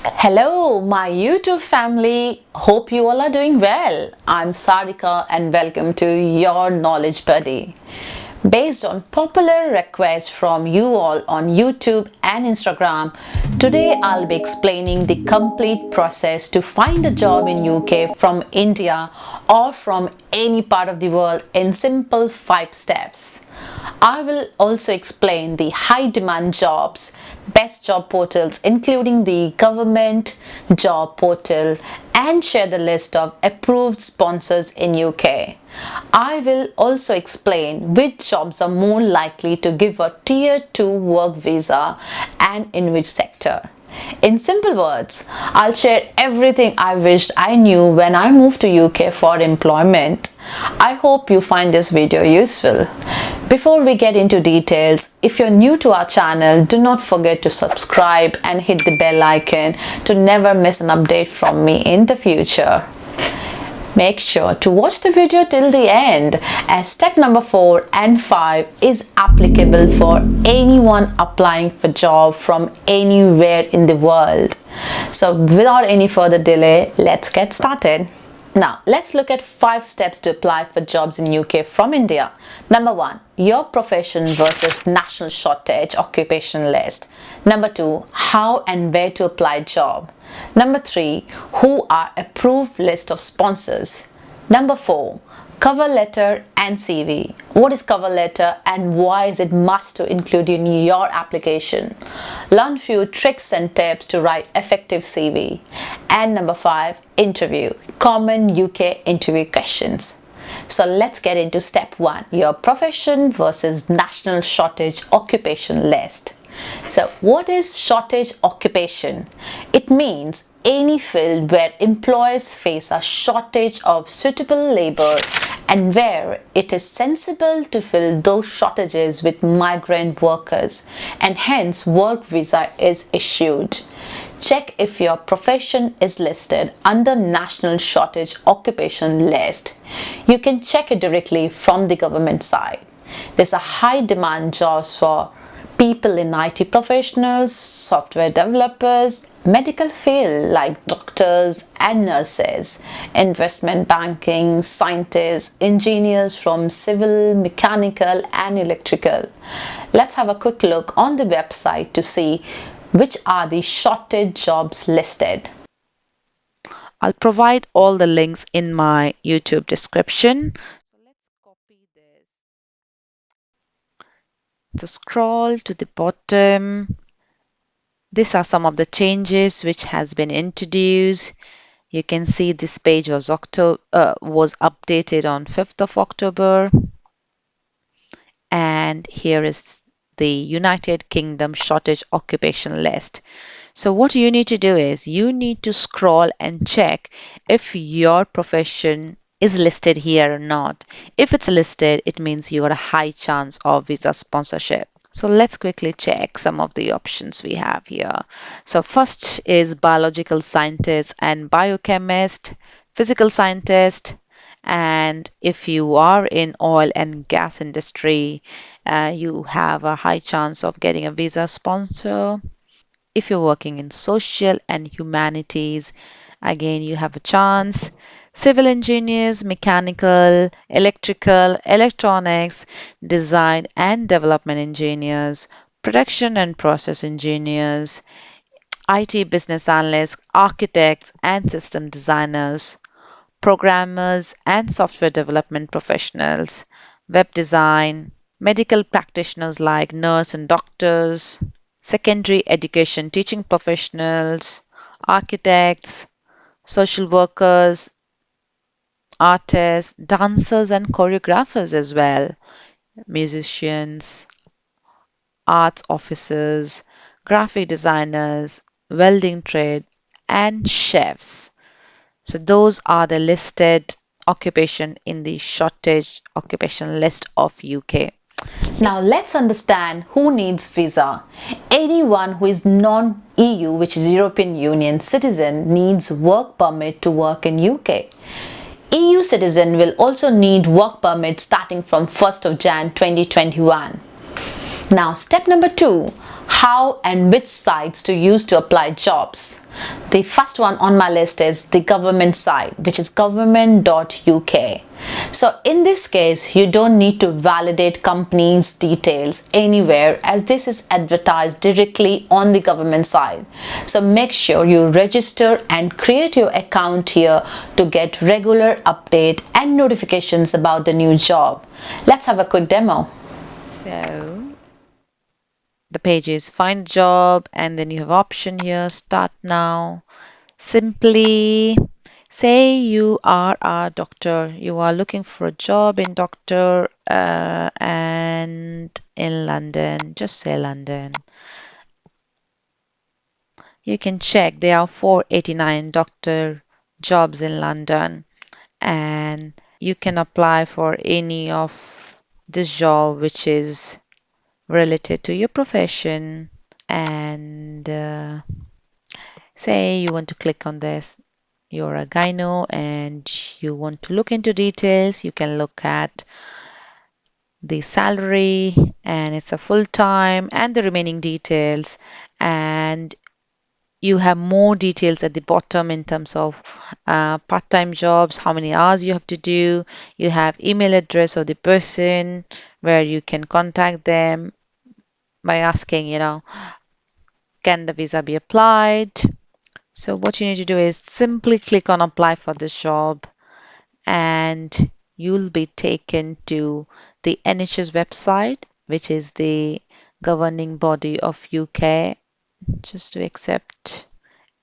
Hello, my YouTube family. Hope you all are doing well. I'm Sarika and welcome to your Knowledge Buddy. Based on popular requests from you all on YouTube and Instagram, today I'll be explaining the complete process to find a job in UK from India or from any part of the world in simple 5 steps. I will also explain the high demand jobs, best job portals including the Govt Job Portal and share the list of approved sponsors in UK. I will also explain which jobs are more likely to give a tier 2 work visa and in which sector. In simple words, I'll share everything I wished I knew when I moved to UK for employment. I hope you find this video useful. Before we get into details, if you're new to our channel, do not forget to subscribe and hit the bell icon to never miss an update from me in the future. Make sure to watch the video till the end as step number 4 and 5 is applicable for anyone applying for job from anywhere in the world. So without any further delay, let's get started. Now, let's look at 5 steps to apply for jobs in UK from India. Number 1, your profession versus national shortage occupation list. Number 2, how and where to apply job. Number 3, who are approved list of sponsors. Number 4, cover letter and CV. What is cover letter and why is it must to include in your application? Learn few tricks and tips to write effective CV. And number 5, interview. Common UK interview questions. So let's get into step 1, your profession versus national shortage occupation list. So what is shortage occupation? It means any field where employers face a shortage of suitable labor and where it is sensible to fill those shortages with migrant workers and hence work visa is issued. Check if your profession is listed under National Shortage Occupation List. You can check it directly from the government side. There's a high demand jobs for people in IT professionals, software developers, medical field like doctors and nurses, investment banking, scientists, engineers from civil, mechanical and electrical. Let's have a quick look on the website to see which are the shortage jobs listed. I'll provide all the links in my YouTube description. So let's copy this. So scroll to the bottom. These are some of the changes which has been introduced. You can see this page was updated on 5th of October. And here is the United Kingdom shortage occupation list. So what you need to do is you need to scroll and check if your profession is listed here or not. If it's listed, it means you got a high chance of visa sponsorship. So let's quickly check some of the options we have here. So first is biological scientist and biochemist, physical scientist, and if you are in oil and gas industry, you have a high chance of getting a visa sponsor. If you're working in social and humanities, again, you have a chance. Civil engineers, mechanical, electrical, electronics, design and development engineers, production and process engineers, IT business analysts, architects and system designers, programmers and software development professionals, web design, medical practitioners like nurse and doctors, secondary education teaching professionals, architects, social workers, artists, dancers and choreographers as well, musicians, arts officers, graphic designers, welding trade, and chefs. So those are the listed occupation in the shortage occupation list of UK. Now let's understand who needs visa. Anyone who is non-EU, which is European Union citizen, needs work permit to work in UK. EU citizen will also need work permit starting from 1st of Jan 2021. Now step number 2, How and which sites to use to apply jobs. The first one on my list is the government site, which is government.uk. So in this case, you don't need to validate companies' details anywhere as this is advertised directly on the government side. So make sure you register and create your account here to get regular update and notifications about the new job. Let's have a quick demo. So the page is find job, and then you have option here, start now. Simply say you are a doctor, you are looking for a job in doctor and in London, just say London. You can check there are 489 doctor jobs in London, and you can apply for any of this job which is related to your profession. And say you want to click on this, you're a gyno and you want to look into details, you can look at the salary, and it's a full time, and the remaining details. And you have more details at the bottom in terms of part-time jobs, how many hours you have to do. You have email address of the person where you can contact them by asking, can the visa be applied? So what you need to do is simply click on apply for this job, and you'll be taken to the NHS website, which is the governing body of UK. Just to accept,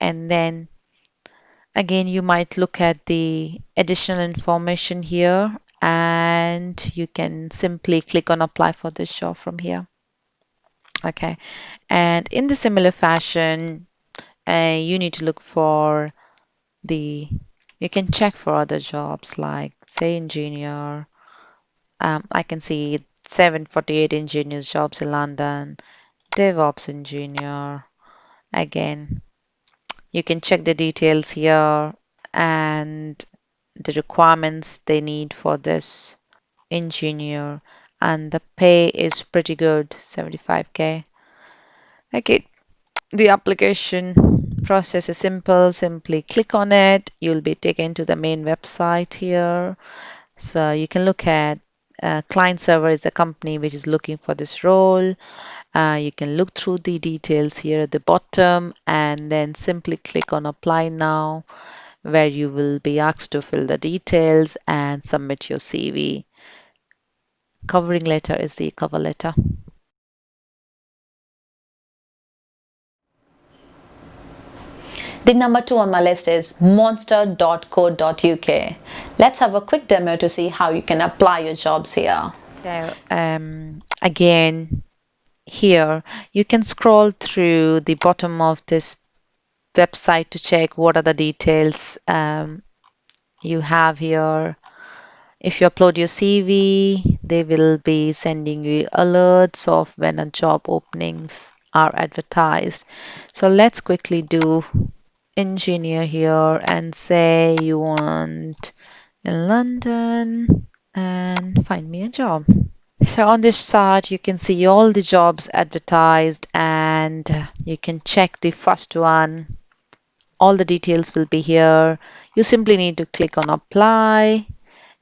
and then again, you might look at the additional information here, and you can simply click on apply for this job from here. Okay, and in the similar fashion, you need to look for the, you can check for other jobs like say engineer. I can see 748 engineers jobs in London, DevOps engineer. Again, you can check the details here and the requirements they need for this engineer, and the pay is pretty good, 75k. Okay, the application process is simple. Simply click on it, you'll be taken to the main website here. So you can look at client server is a company which is looking for this role. You can look through the details here at the bottom, and then simply click on apply now, where you will be asked to fill the details and submit your CV. Covering letter is the cover letter. The number two on my list is monster.co.uk. Let's have a quick demo to see how you can apply your jobs here. So again, here you can scroll through the bottom of this website to check what are the details you have here. If you upload your CV, they will be sending you alerts of when a job openings are advertised. So let's quickly do engineer here and say you want in London and find me a job. So on this chart, you can see all the jobs advertised, and you can check the first one. All the details will be here. You simply need to click on apply,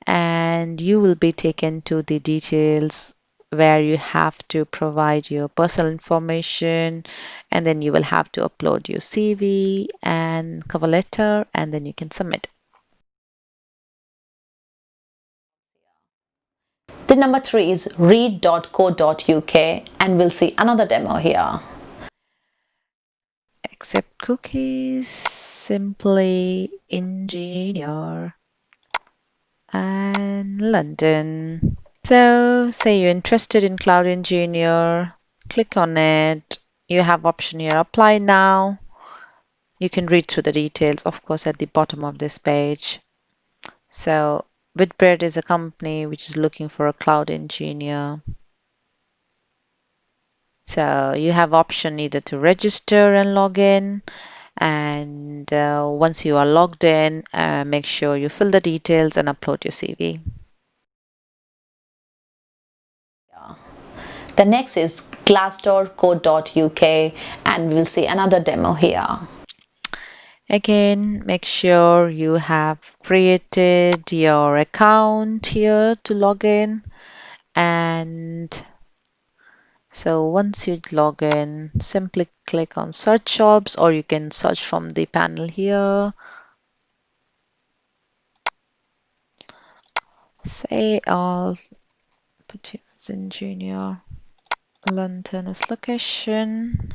and you will be taken to the details where you have to provide your personal information, and then you will have to upload your CV and cover letter, and then you can submit. The number three is read.co.uk, and we'll see another demo here. Accept cookies, simply engineer and London. So say you're interested in cloud engineer, click on it. You have option here, apply now. You can read through the details, of course, at the bottom of this page. So Whitbread is a company which is looking for a cloud engineer. So you have option either to register and log in, and once you are logged in, make sure you fill the details and upload your CV. The next is glassdoor.co.uk, and we'll see another demo here. Again, make sure you have created your account here to log in. And so once you log in, simply click on search jobs, or you can search from the panel here. Say I'll put you as engineer. London as location.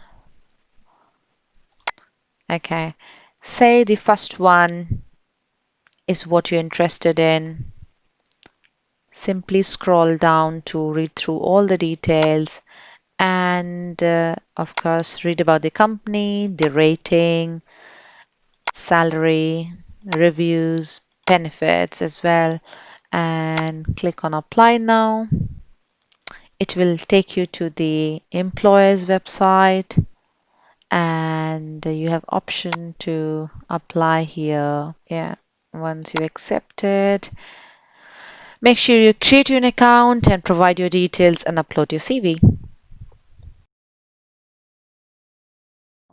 Okay. Say the first one is what you're interested in. Simply scroll down to read through all the details and, of course, read about the company, the rating, salary, reviews, benefits as well. And click on apply now. It will take you to the employer's website, and you have option to apply here. Yeah, once you accept it, make sure you create your account and provide your details and upload your CV.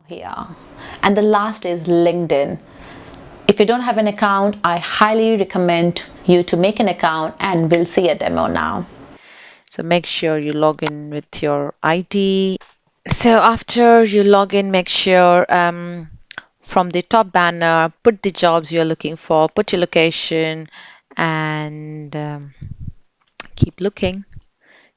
Here. And the last is LinkedIn. If you don't have an account, I highly recommend you to make an account, and we'll see a demo now. So make sure you log in with your ID. So after you log in, make sure from the top banner, put the jobs you're looking for, put your location, and keep looking.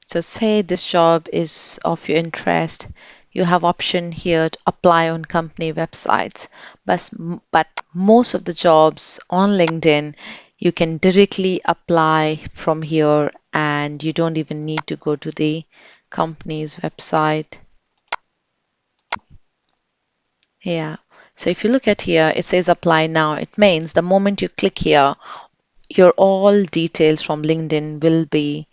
So say this job is of your interest. You have option here to apply on company websites. But most of the jobs on LinkedIn, you can directly apply from here and you don't even need to go to the company's website. Yeah. So if you look at here, it says apply now. It means the moment you click here, your all details from LinkedIn will be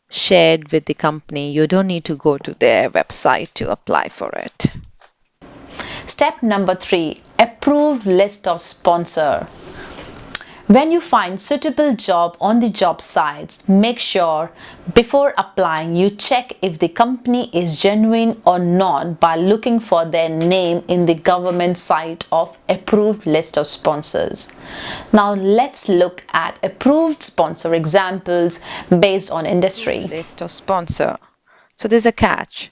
shared with the company. You don't need to go to their website to apply for it. Step number 3, approved list of sponsor. When you find suitable job on the job sites, make sure before applying you check if the company is genuine or not by looking for their name in the government site of approved list of sponsors. Now let's look at approved sponsor examples based on industry. List of sponsor. So there's a catch.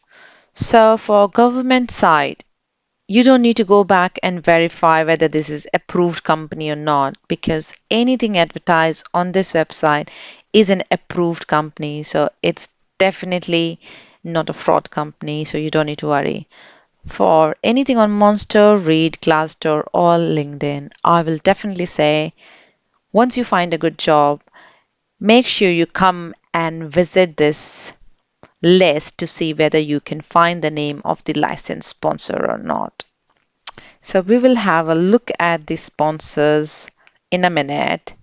So for government side, you don't need to go back and verify whether this is approved company or not, because anything advertised on this website is an approved company. So it's definitely not a fraud company. So you don't need to worry. For anything on Monster, Read, Glassdoor, or LinkedIn, I will definitely say once you find a good job, make sure you come and visit this list to see whether you can find the name of the licensed sponsor or not. So we will have a look at the sponsors in a minute.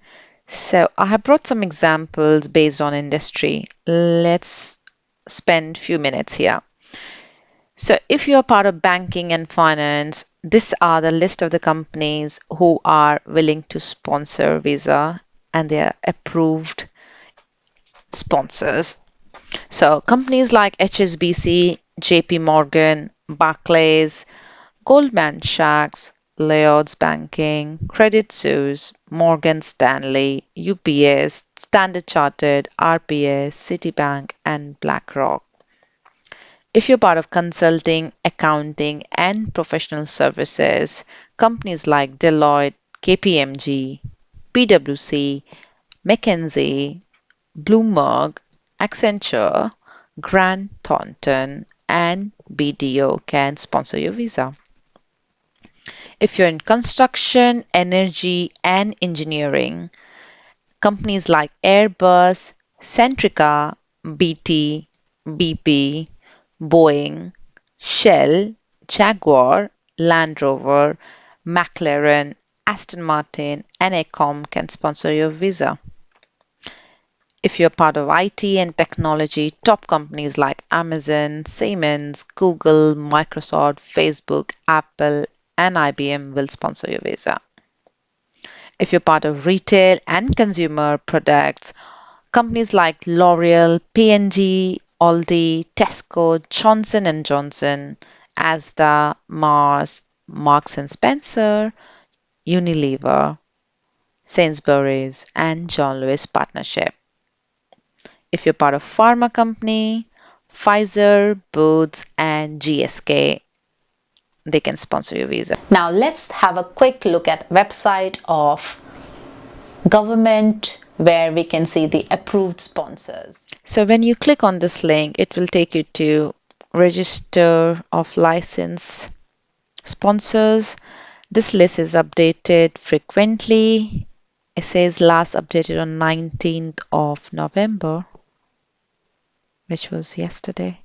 So I have brought some examples based on industry. Let's spend a few minutes here. So if you are part of banking and finance, these are the list of the companies who are willing to sponsor Visa and they are approved sponsors. So companies like HSBC, JP Morgan, Barclays, Goldman Sachs, Lloyds Banking, Credit Suisse, Morgan Stanley, UBS, Standard Chartered, RBS, Citibank, and BlackRock. If you're part of consulting, accounting, and professional services, companies like Deloitte, KPMG, PwC, McKinsey, Bloomberg, Accenture, Grant Thornton, and BDO can sponsor your visa. If you're in construction, energy, and engineering, companies like Airbus, Centrica, BT, BP, Boeing, Shell, Jaguar, Land Rover, McLaren, Aston Martin, and Ecom can sponsor your visa. If you're part of IT and technology, top companies like Amazon, Siemens, Google, Microsoft, Facebook, Apple, and IBM will sponsor your visa. If you're part of retail and consumer products, companies like L'Oreal, P&G, Aldi, Tesco, Johnson and Johnson, Asda, Mars, Marks and Spencer, Unilever, Sainsbury's, and John Lewis Partnership. If you're part of pharma company, Pfizer, Boots, and GSK, they can sponsor your visa. Now let's have a quick look at website of government where we can see the approved sponsors. So when you click on this link, it will take you to Register of License Sponsors. This list is updated frequently. It says last updated on 19th of November, which was yesterday.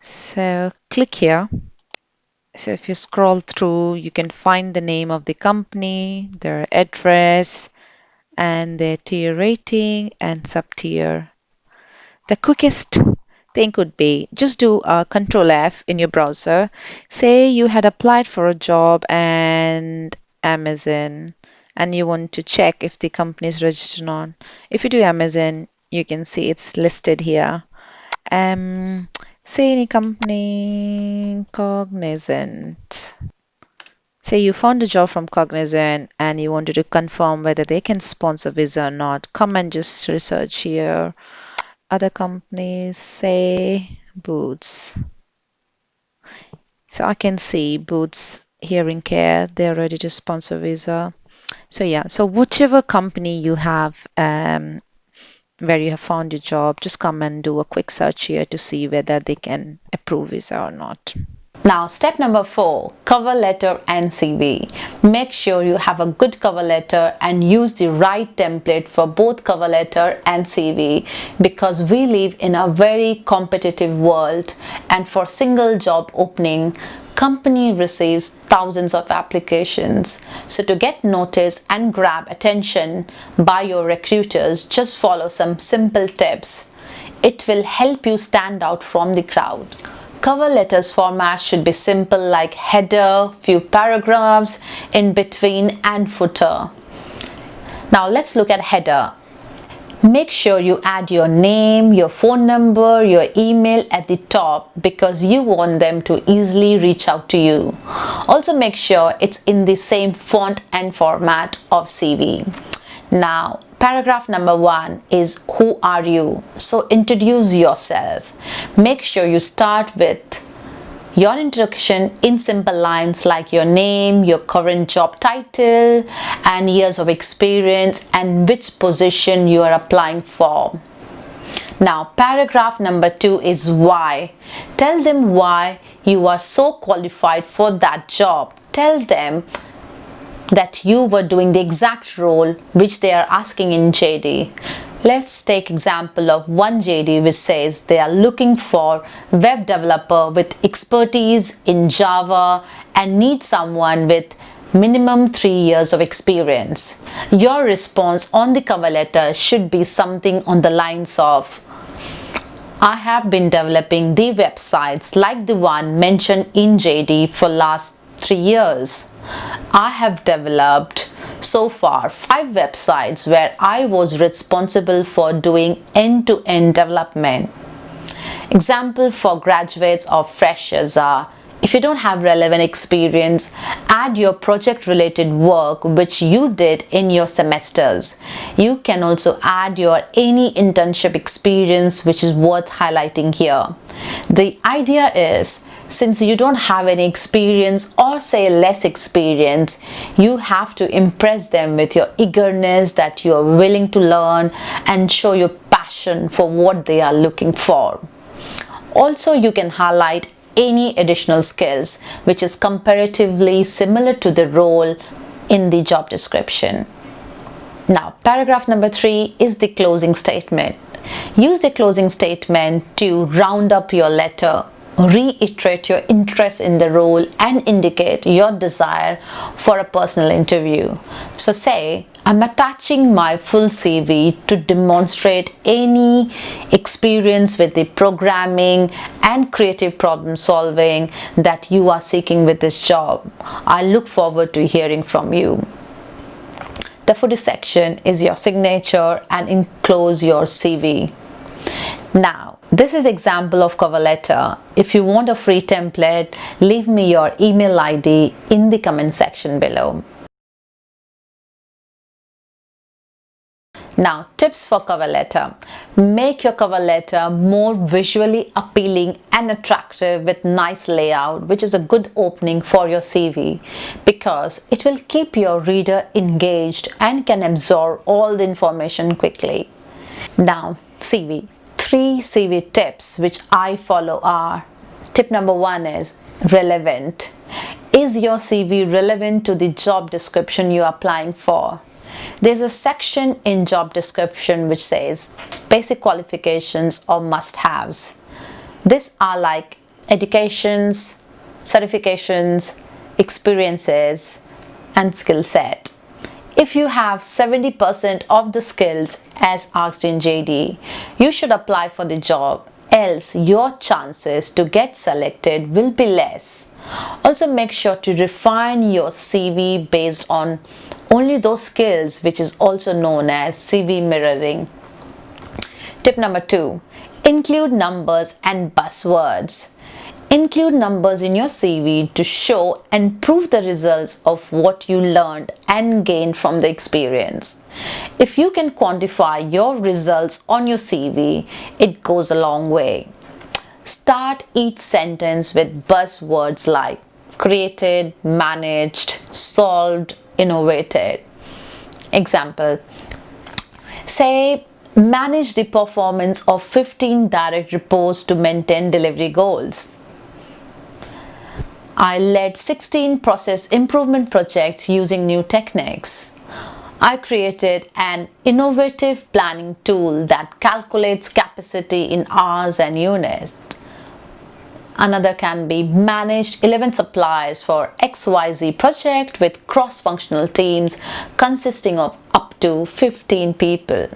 So click here. So if you scroll through, you can find the name of the company, their address, and their tier rating and sub-tier. The quickest thing could be just do a Control F in your browser. Say you had applied for a job and Amazon, and you want to check if the company is registered on. If you do Amazon, you can see it's listed here. Say any company, Cognizant. Say you found a job from Cognizant and you wanted to confirm whether they can sponsor visa or not. Come and just research here. Other companies, say Boots. So I can see Boots Hearing Care, they're ready to sponsor visa. So yeah, so whichever company you have where you have found your job, just come and do a quick search here to see whether they can approve visa or not. Now, step number 4, cover letter and CV. Make sure you have a good cover letter and use the right template for both cover letter and CV, because we live in a very competitive world, and for single job opening, company receives thousands of applications. So to get noticed and grab attention by your recruiters, just follow some simple tips. It will help you stand out from the crowd. Cover letters format should be simple, like header, few paragraphs in between, and footer. Now let's look at header. Make sure you add your name, your phone number, your email at the top, because you want them to easily reach out to you. Also make sure it's in the same font and format of CV. Now, paragraph number 1 is who are you? So introduce yourself. Make sure you start with your introduction in simple lines like your name, your current job title, and years of experience, and which position you are applying for. Now, paragraph number 2 is why. Tell them why you are so qualified for that job. Tell them that you were doing the exact role which they are asking in JD. Let's take example of one JD which says they are looking for web developer with expertise in Java and need someone with minimum 3 years of experience. Your response on the cover letter should be something on the lines of, I have been developing the websites like the one mentioned in JD for last 3 years. I have developed so far 5 websites where I was responsible for doing end-to-end development. Example for graduates or freshers are, if you don't have relevant experience, add your project related work which you did in your semesters. You can also add your any internship experience which is worth highlighting here. The idea is, since you don't have any experience or say less experience, you have to impress them with your eagerness that you are willing to learn and show your passion for what they are looking for. Also, you can highlight any additional skills which is comparatively similar to the role in the job description. Now, paragraph number 3 is the closing statement. Use the closing statement to round up your letter, reiterate your interest in the role, and indicate your desire for a personal interview. So say, I'm attaching my full CV to demonstrate any experience with the programming and creative problem solving that you are seeking with this job. I look forward to hearing from you. The footer section is your signature and enclose your CV. Now, This is example of cover letter. If you want a free template, leave me your email ID in the comment section below. Now, tips for cover letter. Make your cover letter more visually appealing and attractive with nice layout, which is a good opening for your CV because it will keep your reader engaged and can absorb all the information quickly. Now, CV. 3 CV tips which I follow are: tip number 1 is relevant. Is your CV relevant to the job description you are applying for? There's a section in job description which says basic qualifications or must-haves. These are like educations, certifications, experiences, and skill set. If you have 70% of the skills as asked in JD, you should apply for the job, else your chances to get selected will be less. Also, make sure to refine your CV based on only those skills, which is also known as CV mirroring. Tip number 2, include numbers and buzzwords. Include numbers in your CV to show and prove the results of what you learned and gained from the experience. If you can quantify your results on your CV, it goes a long way. Start each sentence with buzzwords like created, managed, solved, innovated. Example, say manage the performance of 15 direct reports to maintain delivery goals. I led 16 process improvement projects using new techniques. I created an innovative planning tool that calculates capacity in hours and units. Another can be managed 11 suppliers for XYZ project with cross-functional teams consisting of up to 15 people.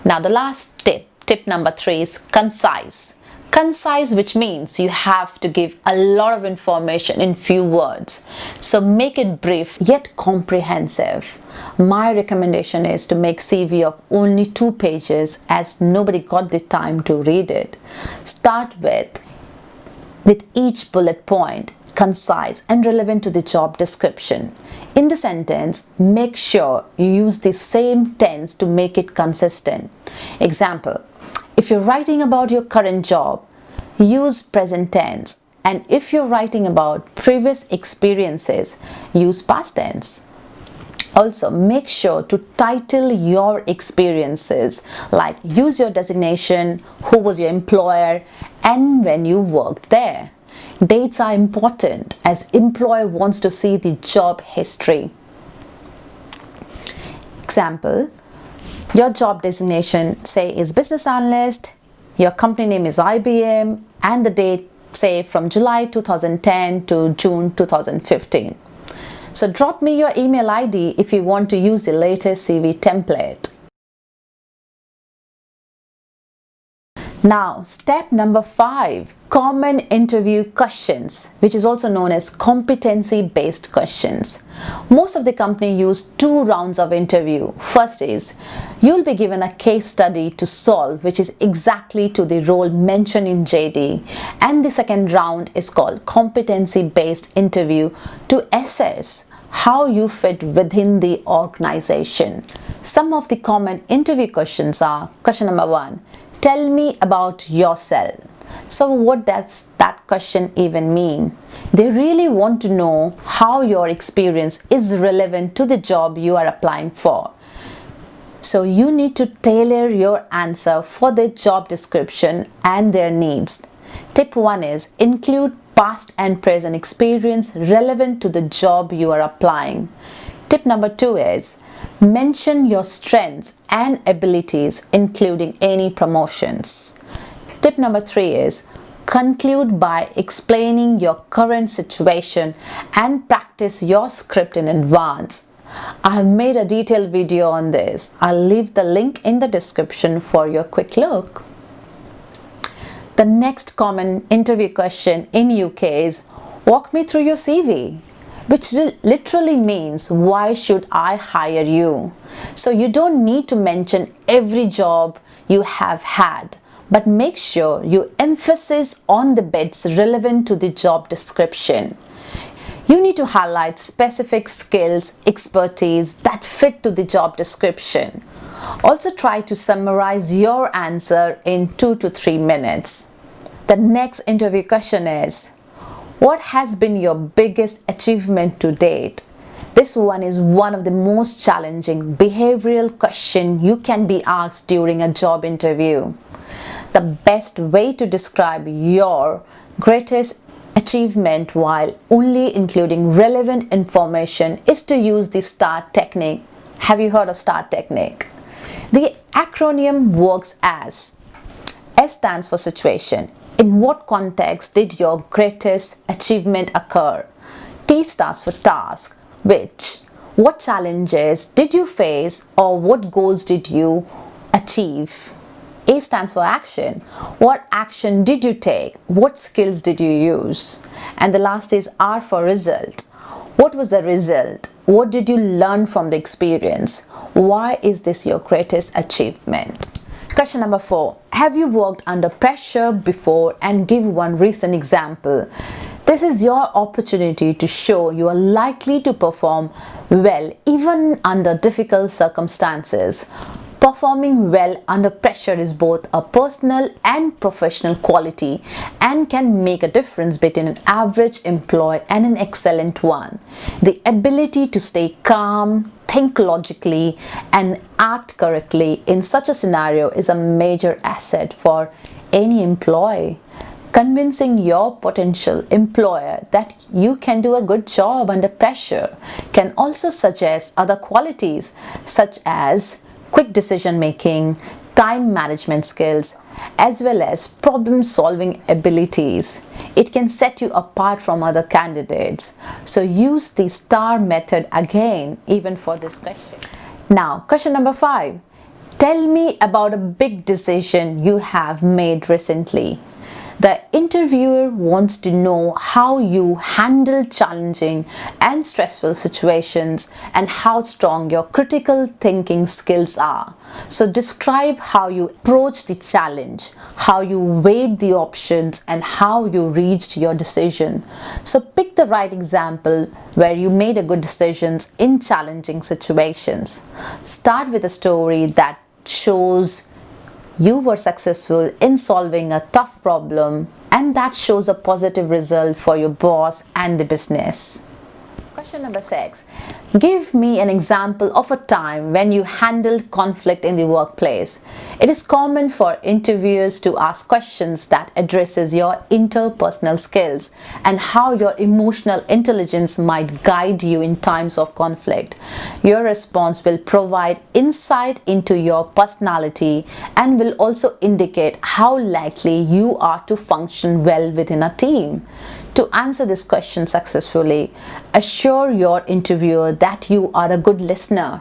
Now the last tip number 3 is concise. Concise, which means you have to give a lot of information in few words. So make it brief yet comprehensive. My recommendation is to make CV of only 2 pages as nobody got the time to read it. Start with each bullet point concise and relevant to the job description. In the sentence, make sure you use the same tense to make it consistent. Example, if you're writing about your current job, use present tense, and if you're writing about previous experiences, use past tense. Also, make sure to title your experiences, like use your designation, who was your employer, and when you worked there. Dates are important as employer wants to see the job history. Example, your job designation say is business analyst, your company name is IBM, and the date say from July 2010 to June 2015. So drop me your email ID if you want to use the latest CV template. Now, step number 5, common interview questions, which is also known as competency-based questions. Most of the company use 2 rounds of interview. First is, you'll be given a case study to solve, which is exactly to the role mentioned in JD. And the second round is called competency-based interview to assess how you fit within the organization. Some of the common interview questions are, question number 1, tell me about yourself. So what does that question even mean? They really want to know how your experience is relevant to the job you are applying for. So you need to tailor your answer for their job description and their needs. Tip 1 is include past and present experience relevant to the job you are applying. Tip number 2 is mention your strengths and abilities, including any promotions. Tip number 3 is conclude by explaining your current situation and practice your script in advance. I have made a detailed video on this. I'll leave the link in the description for your quick look. The next common interview question in UK is walk me through your CV, which literally means why should I hire you? So you don't need to mention every job you have had, but make sure you emphasize on the bits relevant to the job description. You need to highlight specific skills, expertise that fit to the job description. Also try to summarize your answer in 2 to 3 minutes. The next interview question is, what has been your biggest achievement to date? This one is one of the most challenging behavioral questions you can be asked during a job interview. The best way to describe your greatest achievement while only including relevant information is to use the STAR technique. Have you heard of STAR technique? The acronym works as: S stands for situation. In what context did your greatest achievement occur? T stands for task. Which? What challenges did you face or what goals did you achieve? A stands for action. What action did you take? What skills did you use? And the last is R for result. What was the result? What did you learn from the experience? Why is this your greatest achievement? Question number 4. Have you worked under pressure before, and give one recent example? This is your opportunity to show you are likely to perform well even under difficult circumstances. Performing well under pressure is both a personal and professional quality and can make a difference between an average employee and an excellent one. The ability to stay calm, think logically, and act correctly in such a scenario is a major asset for any employee. Convincing your potential employer that you can do a good job under pressure can also suggest other qualities such as quick decision making, time management skills, as well as problem solving abilities. It can set you apart from other candidates. So use the STAR method again, even for this question. Now, question number 5. Tell me about a big decision you have made recently. The interviewer wants to know how you handle challenging and stressful situations and how strong your critical thinking skills are. So describe how you approach the challenge, how you weighed the options, and how you reached your decision. So pick the right example where you made a good decisions in challenging situations. Start with a story that shows you were successful in solving a tough problem and that shows a positive result for your boss and the business. Question number 6. Give me an example of a time when you handled conflict in the workplace. It is common for interviewers to ask questions that addresses your interpersonal skills and how your emotional intelligence might guide you in times of conflict. Your response will provide insight into your personality and will also indicate how likely you are to function well within a team. To answer this question successfully, assure your interviewer that you are a good listener.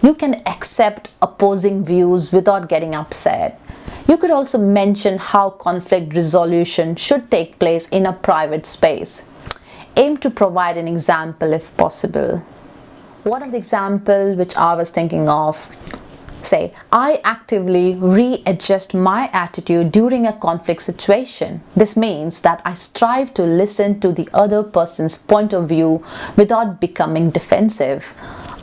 You can accept opposing views without getting upset. You could also mention how conflict resolution should take place in a private space. Aim to provide an example if possible. One of the examples which I was thinking of, say, I actively readjust my attitude during a conflict situation. This means that I strive to listen to the other person's point of view without becoming defensive.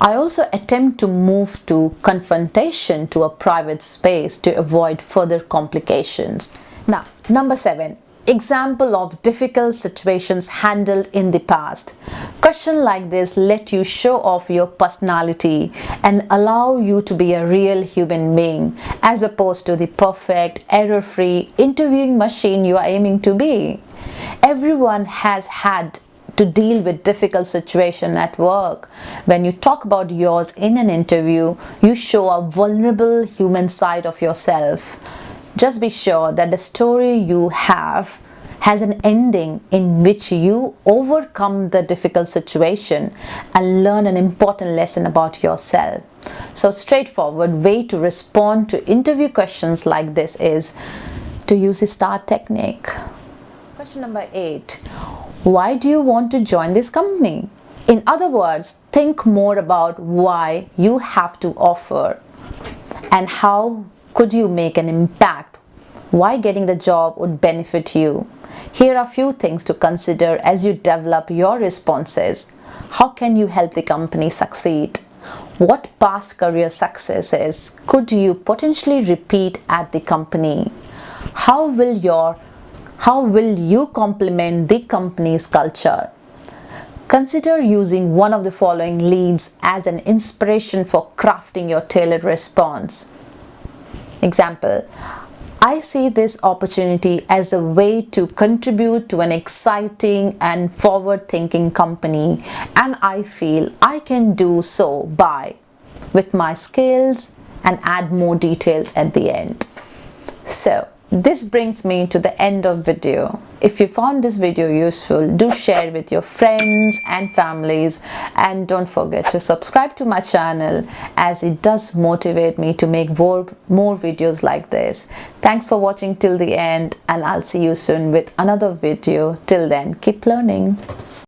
I also attempt to move to confrontation to a private space to avoid further complications. Now, number 7. Example of difficult situations handled in the past. Question like this let you show off your personality and allow you to be a real human being as opposed to the perfect, error-free interviewing machine you are aiming to be. Everyone has had to deal with difficult situation at work. When you talk about yours in an interview, you show a vulnerable human side of yourself. Just be sure that the story you have has an ending in which you overcome the difficult situation and learn an important lesson about yourself. So straightforward way to respond to interview questions like this is to use the STAR technique. Question number 8. Why do you want to join this company? In other words, think more about why you have to offer and how could you make an impact Why getting the job would benefit you. Here are a few things to consider as you develop your responses. How can you help the company succeed? What past career successes could you potentially repeat at the company? How will you complement the company's culture? Consider using one of the following leads as an inspiration for crafting your tailored response. Example: I see this opportunity as a way to contribute to an exciting and forward-thinking company, and I feel I can do so by, with my skills, and add more details at the end. So this brings me to the end of video. If you found this video useful, do share it with your friends and families, and don't forget to subscribe to my channel as it does motivate me to make more videos like this. Thanks for watching till the end, and I'll see you soon with another video. Till then, keep learning.